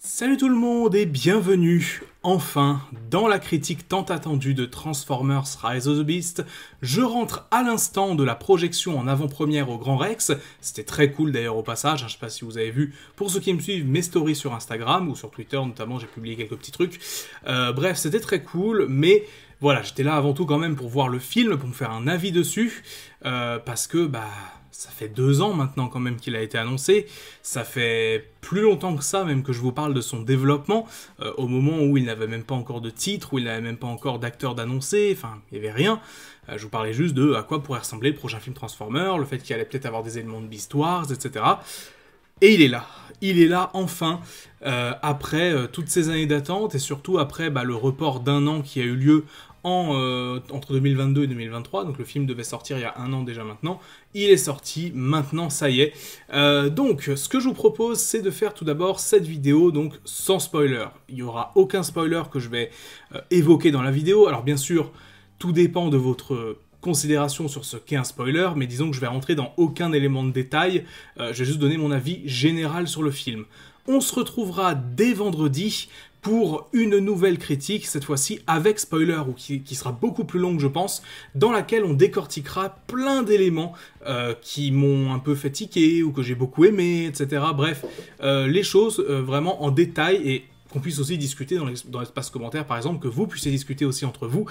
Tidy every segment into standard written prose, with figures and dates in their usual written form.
Salut tout le monde et bienvenue, enfin, dans la critique tant attendue de Transformers Rise of the Beast. Je rentre à l'instant de la projection en avant-première au Grand Rex, c'était très cool d'ailleurs au passage, je sais pas si vous avez vu, pour ceux qui me suivent, mes stories sur Instagram ou sur Twitter notamment, j'ai publié quelques petits trucs. Bref, c'était très cool, mais voilà, j'étais là avant tout quand même pour voir le film, pour me faire un avis dessus, parce que, ça fait 2 ans maintenant quand même qu'il a été annoncé, ça fait plus longtemps que ça même que je vous parle de son développement, au moment où il n'avait même pas encore de titre, où il n'avait même pas encore d'acteur d'annoncer, enfin il n'y avait rien, je vous parlais juste de à quoi pourrait ressembler le prochain film Transformers, le fait qu'il allait peut-être avoir des éléments de Beast Wars, etc. Et il est là enfin, après toutes ces années d'attente et surtout après le report d'1 an qui a eu lieu entre 2022 et 2023, donc le film devait sortir il y a 1 an déjà maintenant, il est sorti, maintenant ça y est. Donc ce que je vous propose c'est de faire tout d'abord cette vidéo donc sans spoiler. Il n'y aura aucun spoiler que je vais évoquer dans la vidéo, alors bien sûr tout dépend de votre considération sur ce qu'est un spoiler, mais disons que je vais rentrer dans aucun élément de détail, je vais juste donner mon avis général sur le film. On se retrouvera dès vendredi pour une nouvelle critique, cette fois-ci avec spoiler, ou qui sera beaucoup plus longue je pense, dans laquelle on décortiquera plein d'éléments qui m'ont un peu fait tiquer, ou que j'ai beaucoup aimé, etc. Bref, les choses vraiment en détail, et qu'on puisse aussi discuter dans l'espace commentaire par exemple, que vous puissiez discuter aussi entre vous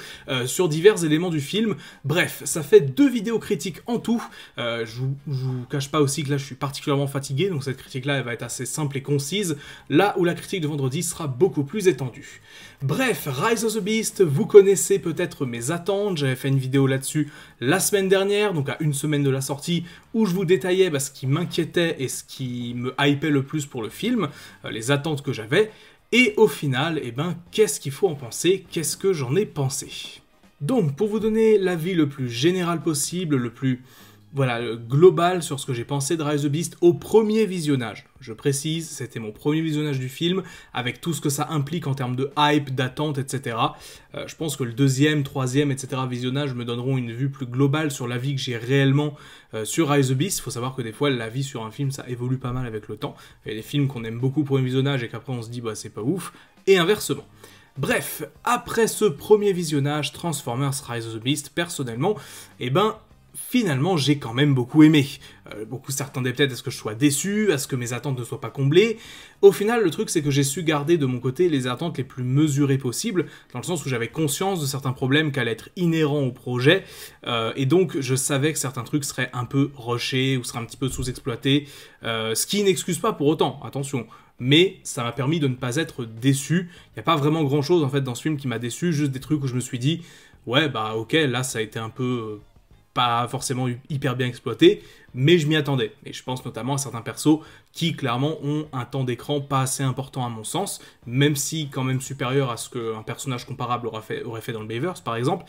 sur divers éléments du film. Bref, ça fait 2 vidéos critiques en tout, je vous cache pas aussi que là je suis particulièrement fatigué, donc cette critique là elle va être assez simple et concise, là où la critique de vendredi sera beaucoup plus étendue. Bref, Rise of the Beast, vous connaissez peut-être mes attentes, j'avais fait une vidéo là-dessus la semaine dernière, donc à 1 semaine de la sortie, où je vous détaillais ce qui m'inquiétait et ce qui me hypait le plus pour le film, les attentes que j'avais. Et au final, qu'est-ce qu'il faut en penser? Qu'est-ce que j'en ai pensé? Donc, pour vous donner l'avis le plus général possible, le plus global sur ce que j'ai pensé de Rise of the Beast au premier visionnage. Je précise, c'était mon premier visionnage du film, avec tout ce que ça implique en termes de hype, d'attente, etc. Je pense que le 2e, 3e, etc. visionnage me donneront une vue plus globale sur l'avis que j'ai réellement sur Rise of the Beast. Il faut savoir que des fois, l'avis sur un film, ça évolue pas mal avec le temps. Il y a des films qu'on aime beaucoup pour un visionnage et qu'après on se dit c'est pas ouf, et inversement. Bref, après ce premier visionnage, Transformers Rise of the Beast, personnellement, finalement, j'ai quand même beaucoup aimé. Beaucoup s'attendaient peut-être à ce que je sois déçu, à ce que mes attentes ne soient pas comblées. Au final, le truc, c'est que j'ai su garder de mon côté les attentes les plus mesurées possibles, dans le sens où j'avais conscience de certains problèmes qui allaient être inhérents au projet, et donc je savais que certains trucs seraient un peu rushés, ou seraient un petit peu sous-exploités, ce qui n'excuse pas pour autant, attention. Mais ça m'a permis de ne pas être déçu. Il n'y a pas vraiment grand-chose en fait dans ce film qui m'a déçu, juste des trucs où je me suis dit « Ouais, ok, là ça a été un peu... pas forcément hyper bien exploité, mais je m'y attendais. Et je pense notamment à certains persos qui, clairement, ont un temps d'écran pas assez important à mon sens, même si quand même supérieur à ce qu'un personnage comparable aurait fait dans le Bayverse, par exemple.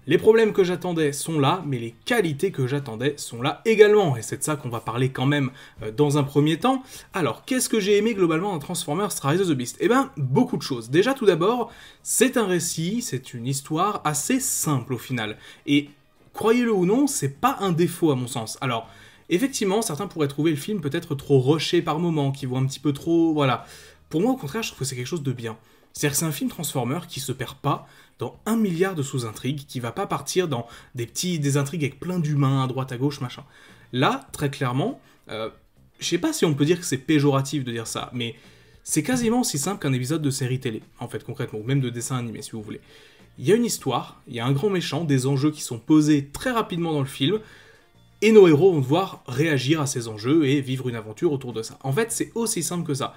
Les problèmes que j'attendais sont là, mais les qualités que j'attendais sont là également, et c'est de ça qu'on va parler quand même dans un premier temps. Alors, qu'est-ce que j'ai aimé globalement dans Transformers Rise of the Beast? Beaucoup de choses. Déjà, tout d'abord, c'est un récit, c'est une histoire assez simple au final, et croyez-le ou non, c'est pas un défaut à mon sens. Alors, effectivement, certains pourraient trouver le film peut-être trop rushé par moments, qui vont un petit peu trop... Voilà. Pour moi, au contraire, je trouve que c'est quelque chose de bien. C'est-à-dire que c'est un film Transformers qui se perd pas dans 1 milliard de sous-intrigues, qui va pas partir dans des intrigues avec plein d'humains à droite, à gauche, machin. Là, très clairement, je sais pas si on peut dire que c'est péjoratif de dire ça, mais c'est quasiment aussi simple qu'un épisode de série télé, en fait, concrètement, ou même de dessin animé, si vous voulez. Il y a une histoire, il y a un grand méchant, des enjeux qui sont posés très rapidement dans le film, et nos héros vont devoir réagir à ces enjeux et vivre une aventure autour de ça. En fait, c'est aussi simple que ça.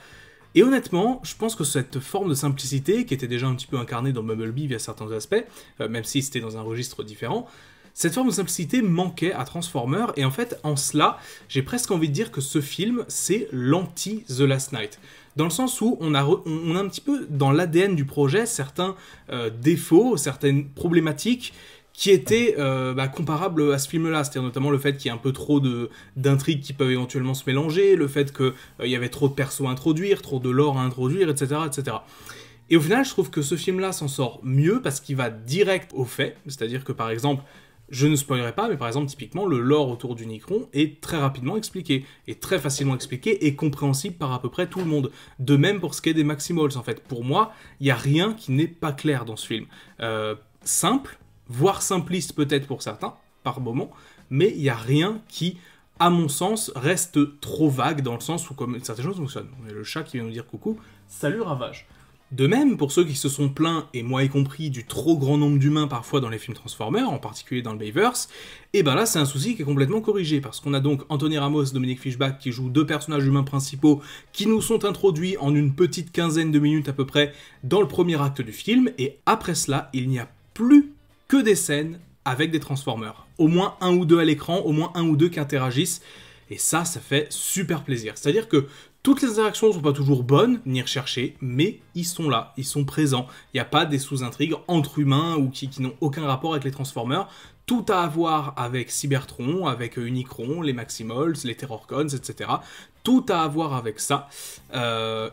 Et honnêtement, je pense que cette forme de simplicité, qui était déjà un petit peu incarnée dans Bumblebee via certains aspects, même si c'était dans un registre différent, cette forme de simplicité manquait à Transformers, et en fait, en cela, j'ai presque envie de dire que ce film, c'est l'anti-The Last Night. Dans le sens où on a un petit peu dans l'ADN du projet certains défauts, certaines problématiques qui étaient comparables à ce film-là, c'est-à-dire notamment le fait qu'il y ait un peu trop d'intrigues qui peuvent éventuellement se mélanger, le fait qu'il y avait trop de persos à introduire, trop de lore à introduire, etc., etc. Et au final, je trouve que ce film-là s'en sort mieux parce qu'il va direct au fait, c'est-à-dire que par exemple, Je ne spoilerai pas, mais par exemple, typiquement, le lore autour d'Unicron est très rapidement expliqué, et très facilement expliqué, et compréhensible par à peu près tout le monde. De même pour ce qui est des Maximals, en fait. Pour moi, il n'y a rien qui n'est pas clair dans ce film. Simple, voire simpliste peut-être pour certains, par moment, mais il n'y a rien qui, à mon sens, reste trop vague, dans le sens où comme certaines choses fonctionnent. On a le chat qui vient nous dire coucou, salut Ravage. De même, pour ceux qui se sont plaints, et moi y compris, du trop grand nombre d'humains parfois dans les films Transformers, en particulier dans le Bayverse, et ben là c'est un souci qui est complètement corrigé, parce qu'on a donc Anthony Ramos, Dominique Fishback qui jouent deux personnages humains principaux qui nous sont introduits en une petite quinzaine de minutes à peu près dans le premier acte du film, et après cela, il n'y a plus que des scènes avec des Transformers. Au moins un ou deux à l'écran, au moins un ou deux qui interagissent, et ça fait super plaisir. C'est-à-dire que toutes les interactions ne sont pas toujours bonnes, ni recherchées, mais ils sont là, ils sont présents. Il n'y a pas des sous-intrigues entre humains ou qui n'ont aucun rapport avec les Transformers. Tout à voir avec Cybertron, avec Unicron, les Maximals, les Terrorcons, etc. Tout à voir avec ça.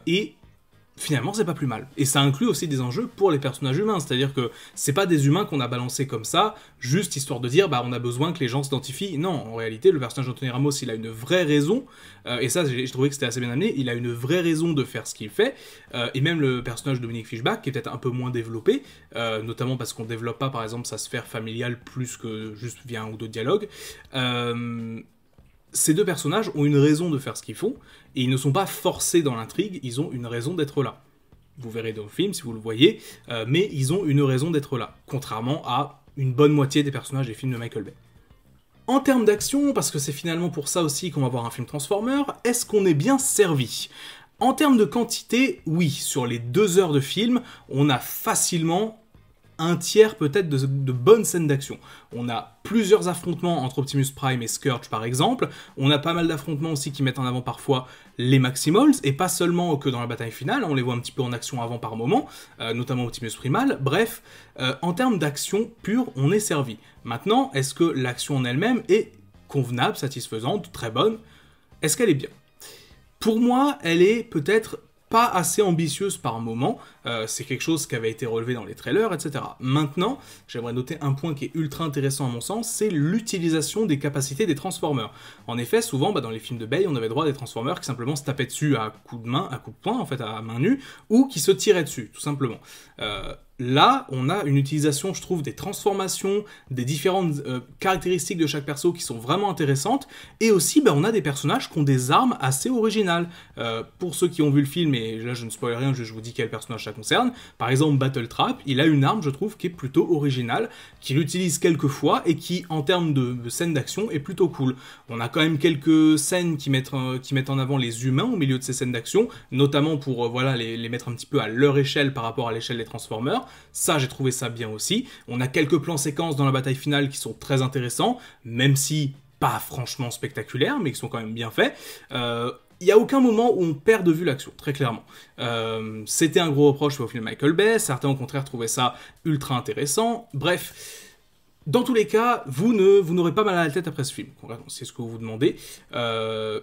Et finalement, c'est pas plus mal. Et ça inclut aussi des enjeux pour les personnages humains, c'est-à-dire que c'est pas des humains qu'on a balancés comme ça, juste histoire de dire, bah on a besoin que les gens s'identifient. Non, en réalité, le personnage d'Anthony Ramos, il a une vraie raison, et ça, j'ai trouvé que c'était assez bien amené, il a une vraie raison de faire ce qu'il fait, et même le personnage de Dominique Fishback, qui est peut-être un peu moins développé, notamment parce qu'on développe pas, par exemple, sa sphère familiale plus que juste via un ou deux dialogues, ces deux personnages ont une raison de faire ce qu'ils font, et ils ne sont pas forcés dans l'intrigue, ils ont une raison d'être là. Vous verrez dans le film si vous le voyez, mais ils ont une raison d'être là, contrairement à une bonne moitié des personnages des films de Michael Bay. En termes d'action, parce que c'est finalement pour ça aussi qu'on va voir un film Transformer, est-ce qu'on est bien servi ? En termes de quantité, oui, sur les 2 heures de film, on a facilement un tiers peut-être de bonnes scènes d'action. On a plusieurs affrontements entre Optimus Prime et Scourge par exemple, on a pas mal d'affrontements aussi qui mettent en avant parfois les Maximals, et pas seulement que dans la bataille finale, on les voit un petit peu en action avant par moment, notamment Optimus Primal, bref, en termes d'action pure, on est servi. Maintenant, est-ce que l'action en elle-même est convenable, satisfaisante, très bonne ? Est-ce qu'elle est bien ? Pour moi, elle est peut-être pas assez ambitieuse par moment, c'est quelque chose qui avait été relevé dans les trailers, etc. Maintenant, j'aimerais noter un point qui est ultra intéressant à mon sens, c'est l'utilisation des capacités des Transformers. En effet, souvent, dans les films de Bay, on avait droit à des Transformers qui simplement se tapaient dessus à coups de main, à coups de poing, en fait, à main nue, ou qui se tiraient dessus, tout simplement. Là, on a une utilisation, je trouve, des transformations, des différentes caractéristiques de chaque perso qui sont vraiment intéressantes, et aussi, on a des personnages qui ont des armes assez originales. Pour ceux qui ont vu le film, et là je ne spoil rien, je vous dis quel personnage ça concerne, par exemple Battletrap, il a une arme, je trouve, qui est plutôt originale, qu'il utilise quelques fois, et qui, en termes de scènes d'action, est plutôt cool. On a quand même quelques scènes qui mettent en avant les humains au milieu de ces scènes d'action, notamment pour les mettre un petit peu à leur échelle par rapport à l'échelle des Transformers. Ça, j'ai trouvé ça bien aussi. On a quelques plans séquences dans la bataille finale qui sont très intéressants, même si pas franchement spectaculaires, mais qui sont quand même bien faits. Il n'y a aucun moment où on perd de vue l'action, très clairement. C'était un gros reproche au film Michael Bay, certains au contraire trouvaient ça ultra intéressant, bref. Dans tous les cas, vous n'aurez pas mal à la tête après ce film, c'est ce que vous vous demandez.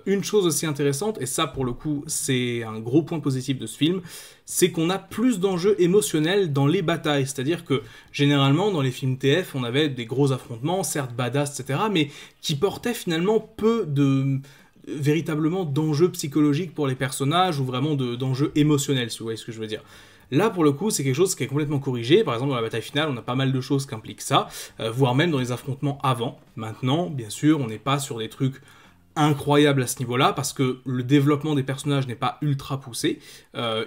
Une chose aussi intéressante, et ça pour le coup c'est un gros point positif de ce film, c'est qu'on a plus d'enjeux émotionnels dans les batailles, c'est-à-dire que généralement dans les films TF on avait des gros affrontements, certes badass, etc., mais qui portaient finalement peu véritablement d'enjeux psychologiques pour les personnages, ou vraiment d'enjeux émotionnels, si vous voyez ce que je veux dire. Là, pour le coup, c'est quelque chose qui est complètement corrigé. Par exemple, dans la bataille finale, on a pas mal de choses qui impliquent ça, voire même dans les affrontements avant. Maintenant, bien sûr, on n'est pas sur des trucs incroyables à ce niveau-là, parce que le développement des personnages n'est pas ultra poussé.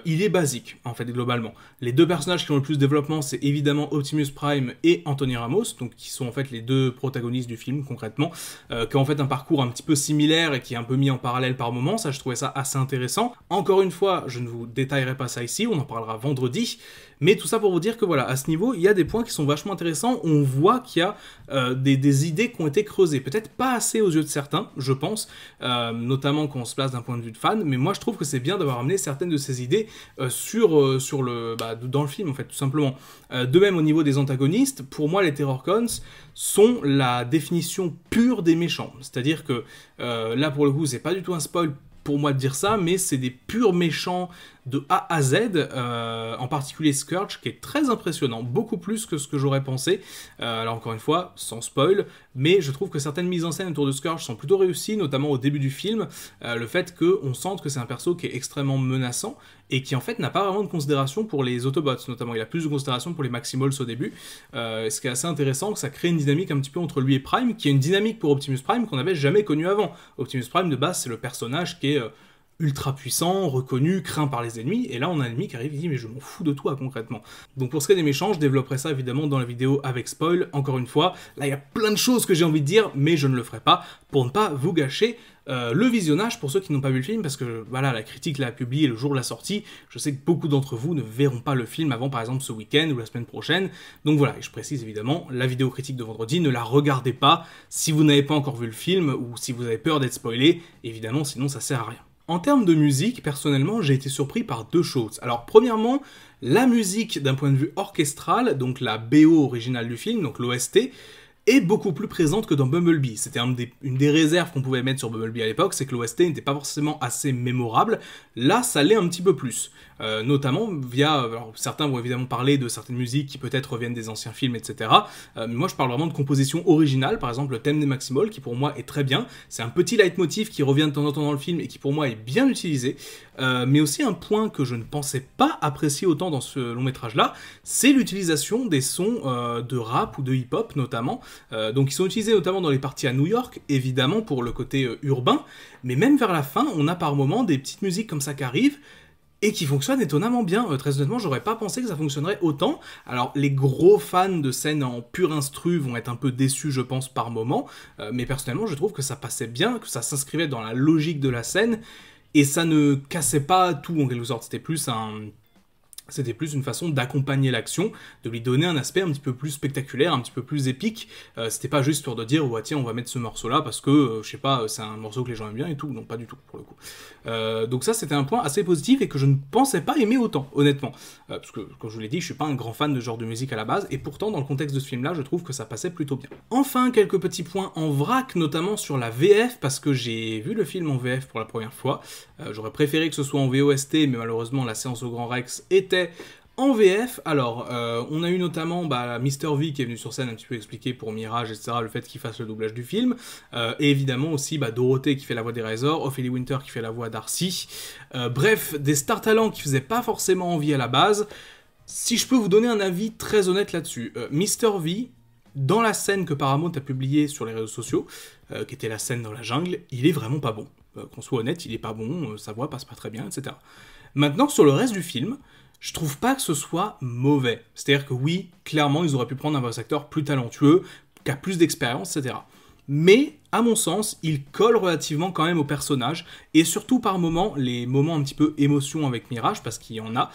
Il est basique, en fait, globalement. Les deux personnages qui ont le plus de développement, c'est évidemment Optimus Prime et Anthony Ramos, donc qui sont en fait les deux protagonistes du film, concrètement, qui ont en fait un parcours un petit peu similaire et qui est un peu mis en parallèle par moments. Ça, je trouvais ça assez intéressant. Encore une fois, je ne vous détaillerai pas ça ici, on en parlera vendredi, mais tout ça pour vous dire que voilà, à ce niveau, il y a des points qui sont vachement intéressants. On voit qu'il y a des idées qui ont été creusées. Peut-être pas assez aux yeux de certains, je pense, notamment quand on se place d'un point de vue de fan, mais moi je trouve que c'est bien d'avoir amené certaines de ces idées dans le film, en fait, tout simplement. De même, au niveau des antagonistes, pour moi, les Terrorcons sont la définition pure des méchants. C'est-à-dire que, là, pour le coup, c'est pas du tout un spoil pour moi de dire ça, mais c'est des purs méchants de A à Z, en particulier Scourge, qui est très impressionnant, beaucoup plus que ce que j'aurais pensé. Alors encore une fois, sans spoil, mais je trouve que certaines mises en scène autour de Scourge sont plutôt réussies, notamment au début du film, le fait qu'on sente que c'est un perso qui est extrêmement menaçant, et qui en fait n'a pas vraiment de considération pour les Autobots, notamment. Il a plus de considération pour les Maximals au début, ce qui est assez intéressant, que ça crée une dynamique un petit peu entre lui et Prime, qui est une dynamique pour Optimus Prime qu'on n'avait jamais connue avant. Optimus Prime, de base, c'est le personnage qui est ultra puissant, reconnu, craint par les ennemis, et là on a un ennemi qui arrive et dit mais je m'en fous de toi concrètement. Donc pour ce qui est des méchants, je développerai ça évidemment dans la vidéo avec spoil, encore une fois, là il y a plein de choses que j'ai envie de dire, mais je ne le ferai pas, pour ne pas vous gâcher le visionnage pour ceux qui n'ont pas vu le film, parce que voilà, la critique l'a publié le jour de la sortie, je sais que beaucoup d'entre vous ne verront pas le film avant par exemple ce week-end ou la semaine prochaine, donc voilà, et je précise évidemment, la vidéo critique de vendredi, ne la regardez pas si vous n'avez pas encore vu le film, ou si vous avez peur d'être spoilé, évidemment sinon ça sert à rien. En termes de musique, personnellement, j'ai été surpris par deux choses. Alors, premièrement, la musique d'un point de vue orchestral, donc la BO originale du film, donc l'OST, est beaucoup plus présente que dans Bumblebee. C'était une des réserves qu'on pouvait mettre sur Bumblebee à l'époque, c'est que l'OST n'était pas forcément assez mémorable. Là, ça l'est un petit peu plus. Notamment via... Alors, certains vont évidemment parler de certaines musiques qui peut-être reviennent des anciens films, etc. Mais moi, je parle vraiment de composition originale, par exemple le thème des Maximals, qui pour moi est très bien. C'est un petit leitmotiv qui revient de temps en temps dans le film et qui pour moi est bien utilisé. Mais aussi un point que je ne pensais pas apprécier autant dans ce long métrage-là, c'est l'utilisation des sons de rap ou de hip-hop notamment. Donc ils sont utilisés notamment dans les parties à New York, évidemment pour le côté urbain, mais même vers la fin, on a par moments des petites musiques comme ça qui arrivent, et qui fonctionnent étonnamment bien. Très honnêtement, j'aurais pas pensé que ça fonctionnerait autant. Alors, les gros fans de scènes en pur instru vont être un peu déçus, je pense, par moment, mais personnellement, je trouve que ça passait bien, que ça s'inscrivait dans la logique de la scène, et ça ne cassait pas tout, en quelque sorte. C'était plus une façon d'accompagner l'action, de lui donner un aspect un petit peu plus spectaculaire, un petit peu plus épique. C'était pas juste pour de dire, ouais, tiens, on va mettre ce morceau-là parce que, je sais pas, c'est un morceau que les gens aiment bien et tout. Non, pas du tout, pour le coup. Donc ça, c'était un point assez positif et que je ne pensais pas aimer autant, honnêtement. Parce que, comme je vous l'ai dit, je suis pas un grand fan de ce genre de musique à la base, et pourtant, dans le contexte de ce film-là, je trouve que ça passait plutôt bien. Enfin, quelques petits points en vrac, notamment sur la VF, parce que j'ai vu le film en VF pour la première fois. J'aurais préféré que ce soit en VOST, mais malheureusement, la séance au Grand Rex était en VF. Alors, on a eu notamment Mr. V qui est venu sur scène un petit peu expliquer pour Mirage, etc., le fait qu'il fasse le doublage du film, et évidemment aussi Dorothée qui fait la voix des Razors, Ophélie Winter qui fait la voix d'Arcy, bref, des stars talents qui faisaient pas forcément envie à la base. Si je peux vous donner un avis très honnête là-dessus, Mr. V, dans la scène que Paramount a publiée sur les réseaux sociaux, qui était la scène dans la jungle, il est vraiment pas bon. Qu'on soit honnête, il est pas bon, sa voix passe pas très bien, etc. Maintenant, sur le reste du film, je trouve pas que ce soit mauvais. C'est-à-dire que oui, clairement, ils auraient pu prendre un voice acteur plus talentueux, qui a plus d'expérience, etc. Mais, à mon sens, il colle relativement quand même au personnage, et surtout par moments, les moments un petit peu émotion avec Mirage, parce qu'il y en a,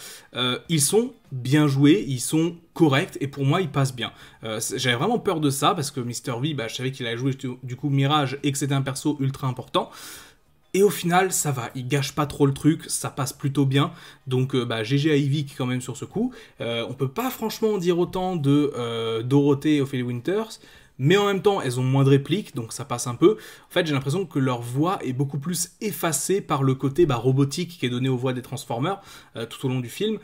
ils sont bien joués, ils sont corrects, et pour moi, ils passent bien. J'avais vraiment peur de ça, parce que Mr. V, je savais qu'il allait jouer du coup Mirage, et que c'était un perso ultra important. Et au final, ça va, il gâche pas trop le truc, ça passe plutôt bien, donc GG à Yvick quand même sur ce coup. On peut pas franchement en dire autant de Dorothée et Ophélie Winters, mais en même temps, elles ont moins de répliques, donc ça passe un peu. En fait, j'ai l'impression que leur voix est beaucoup plus effacée par le côté robotique qui est donné aux voix des Transformers tout au long du film.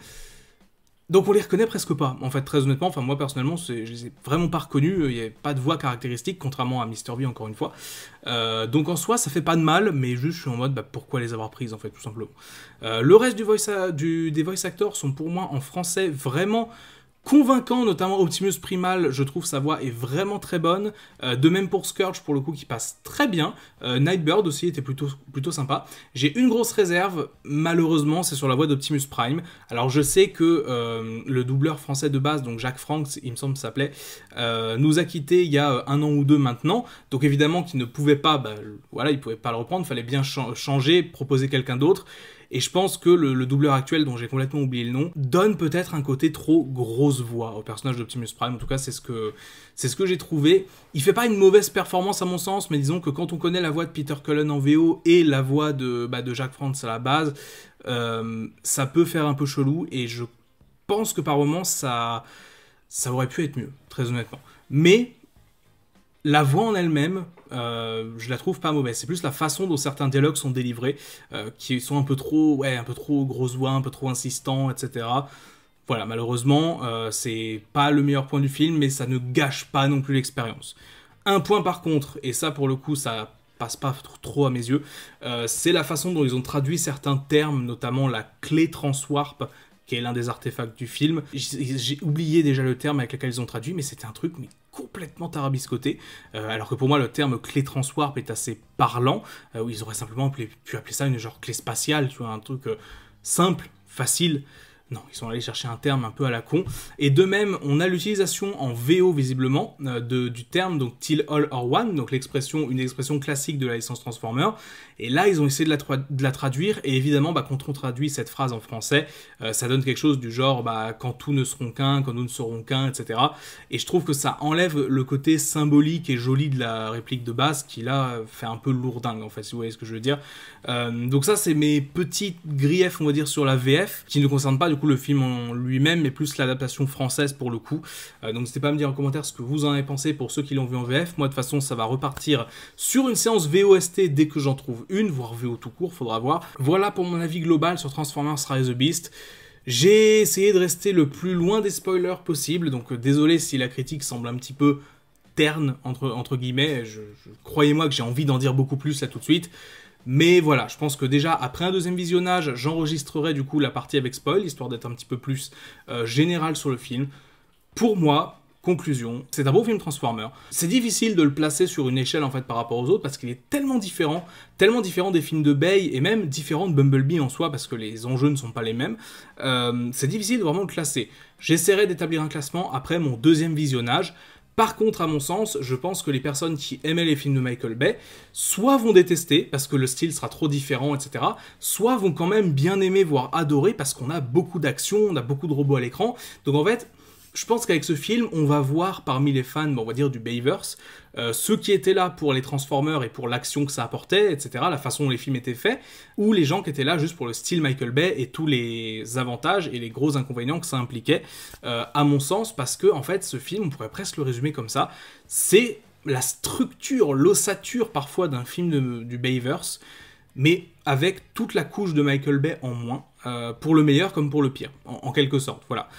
Donc on les reconnaît presque pas, en fait, très honnêtement, moi personnellement, je les ai vraiment pas reconnus, il n'y avait pas de voix caractéristique, contrairement à Mr. V encore une fois. Donc en soi, ça fait pas de mal, mais juste je suis en mode, pourquoi les avoir prises en fait, tout simplement. Le reste des voice actors sont pour moi en français vraiment convaincant, notamment Optimus Primal, je trouve sa voix est vraiment très bonne, de même pour Scourge pour le coup qui passe très bien, Nightbird aussi était plutôt sympa. J'ai une grosse réserve, malheureusement, c'est sur la voix d'Optimus Prime. Alors je sais que le doubleur français de base, donc Jacques Franks, il me semble s'appelait, nous a quittés il y a 1 an ou 2 maintenant, donc évidemment qu'il ne pouvait pas, il pouvait pas le reprendre, il fallait bien changer, proposer quelqu'un d'autre. Et je pense que le doubleur actuel, dont j'ai complètement oublié le nom, donne peut-être un côté trop grosse voix au personnage d'Optimus Prime. En tout cas, c'est ce que j'ai trouvé. Il fait pas une mauvaise performance à mon sens, mais disons que quand on connaît la voix de Peter Cullen en VO et la voix de Jacques Franz à la base, ça peut faire un peu chelou. Et je pense que par moments, ça aurait pu être mieux, très honnêtement. Mais La voix en elle-même, je la trouve pas mauvaise. C'est plus la façon dont certains dialogues sont délivrés, qui sont un peu trop grosse voix, un peu trop insistants, etc. Voilà, malheureusement, c'est pas le meilleur point du film, mais ça ne gâche pas non plus l'expérience. Un point par contre, et ça pour le coup, ça passe pas trop à mes yeux, c'est la façon dont ils ont traduit certains termes, notamment la clé transwarp, qui est l'un des artefacts du film. J'ai oublié déjà le terme avec lequel ils ont traduit, mais c'était un truc complètement tarabiscoté, alors que pour moi le terme clé transwarp est assez parlant, où ils auraient simplement pu appeler ça une genre clé spatiale, tu vois, un truc simple, facile. Non, ils sont allés chercher un terme un peu à la con. Et de même, on a l'utilisation en VO visiblement du terme donc till all or one, donc une expression classique de la licence Transformer. Et là, ils ont essayé de la traduire. Et évidemment, quand on traduit cette phrase en français, ça donne quelque chose du genre quand tous ne seront qu'un, quand nous ne serons qu'un, etc. Et je trouve que ça enlève le côté symbolique et joli de la réplique de base, qui là fait un peu lourdingue en fait, si vous voyez ce que je veux dire. Donc ça, c'est mes petits griefs, on va dire, sur la VF, qui ne concernent pas du coup le film en lui-même, mais plus l'adaptation française pour le coup. Donc n'hésitez pas à me dire en commentaire ce que vous en avez pensé pour ceux qui l'ont vu en VF. Moi de toute façon ça va repartir sur une séance VOST dès que j'en trouve une, voire VO tout court, faudra voir. Voilà pour mon avis global sur Transformers Rise of the Beast. J'ai essayé de rester le plus loin des spoilers possible, donc désolé si la critique semble un petit peu terne entre guillemets, croyez-moi que j'ai envie d'en dire beaucoup plus là tout de suite. Mais voilà, je pense que déjà, après un deuxième visionnage, j'enregistrerai du coup la partie avec spoil, histoire d'être un petit peu plus général sur le film. Pour moi, conclusion, c'est un beau film Transformer. C'est difficile de le placer sur une échelle en fait par rapport aux autres, parce qu'il est tellement différent des films de Bay, et même différent de Bumblebee en soi, parce que les enjeux ne sont pas les mêmes. C'est difficile de vraiment le classer. J'essaierai d'établir un classement après mon deuxième visionnage. Par contre, à mon sens, je pense que les personnes qui aimaient les films de Michael Bay, soit vont détester, parce que le style sera trop différent, etc., soit vont quand même bien aimer, voire adorer, parce qu'on a beaucoup d'action, on a beaucoup de robots à l'écran. Donc en fait, je pense qu'avec ce film, on va voir parmi les fans, on va dire, du Bayverse, ceux qui étaient là pour les Transformers et pour l'action que ça apportait, etc., la façon dont les films étaient faits, ou les gens qui étaient là juste pour le style Michael Bay et tous les avantages et les gros inconvénients que ça impliquait, à mon sens, parce que, en fait, ce film, on pourrait presque le résumer comme ça, c'est la structure, l'ossature parfois d'un film du Bayverse, mais avec toute la couche de Michael Bay en moins, pour le meilleur comme pour le pire, en quelque sorte, voilà.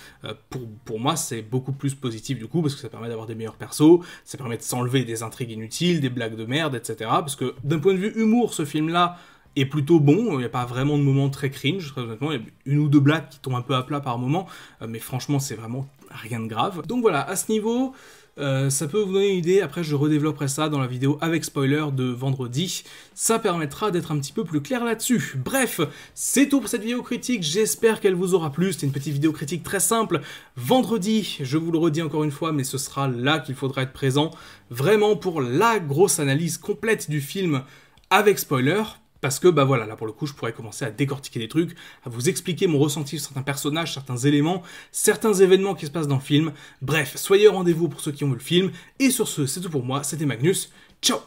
Pour moi, c'est beaucoup plus positif du coup, parce que ça permet d'avoir des meilleurs persos, ça permet de s'enlever des intrigues inutiles, des blagues de merde, etc. Parce que d'un point de vue humour, ce film-là est plutôt bon, il n'y a pas vraiment de moments très cringe, très honnêtement, il y a une ou deux blagues qui tombent un peu à plat par moment, mais franchement, c'est vraiment rien de grave. Donc voilà, à ce niveau... ça peut vous donner une idée, après je redévelopperai ça dans la vidéo avec spoiler de vendredi, ça permettra d'être un petit peu plus clair là-dessus. Bref, c'est tout pour cette vidéo critique, j'espère qu'elle vous aura plu, c'était une petite vidéo critique très simple. Vendredi, je vous le redis encore une fois, mais ce sera là qu'il faudra être présent, vraiment pour la grosse analyse complète du film avec spoiler. Parce que, voilà, là pour le coup, je pourrais commencer à décortiquer des trucs, à vous expliquer mon ressenti sur certains personnages, certains éléments, certains événements qui se passent dans le film. Bref, soyez au rendez-vous pour ceux qui ont vu le film. Et sur ce, c'est tout pour moi, c'était Magnus. Ciao!